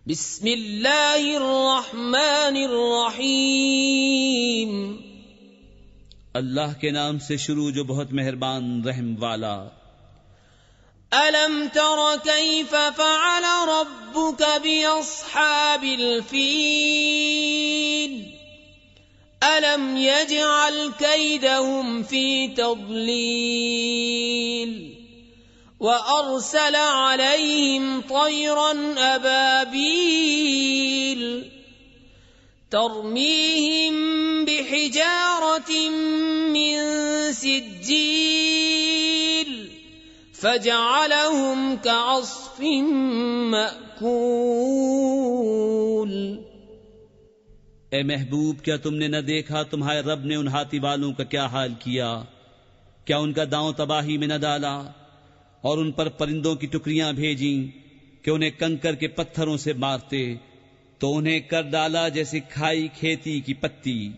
بسم اللہ الرحمن الرحیم اللہ کے نام سے شروع جو بہت مہربان رحم والا۔ ألم تر كيف فعل ربك بأصحاب الفيل ألم يجعل كيدهم في تضليل وأرسل عليهم طيرا أبابيل ترميهم بحجارة من سجيل فجعلهم كعصف مأكول۔ اے محبوب، کیا تم نے نہ دیکھا تمہارے رب نے ان ہاتھی والوں کا کیا حال کیا؟ کیا ان کا داؤں تباہی میں نہ ڈالا اور ان پر پرندوں کی ٹکڑیاں بھیجیں کہ انہیں کنکر کے پتھروں سے مارتے، تو انہیں کر ڈالا جیسے کھائی کھیتی کی پتی۔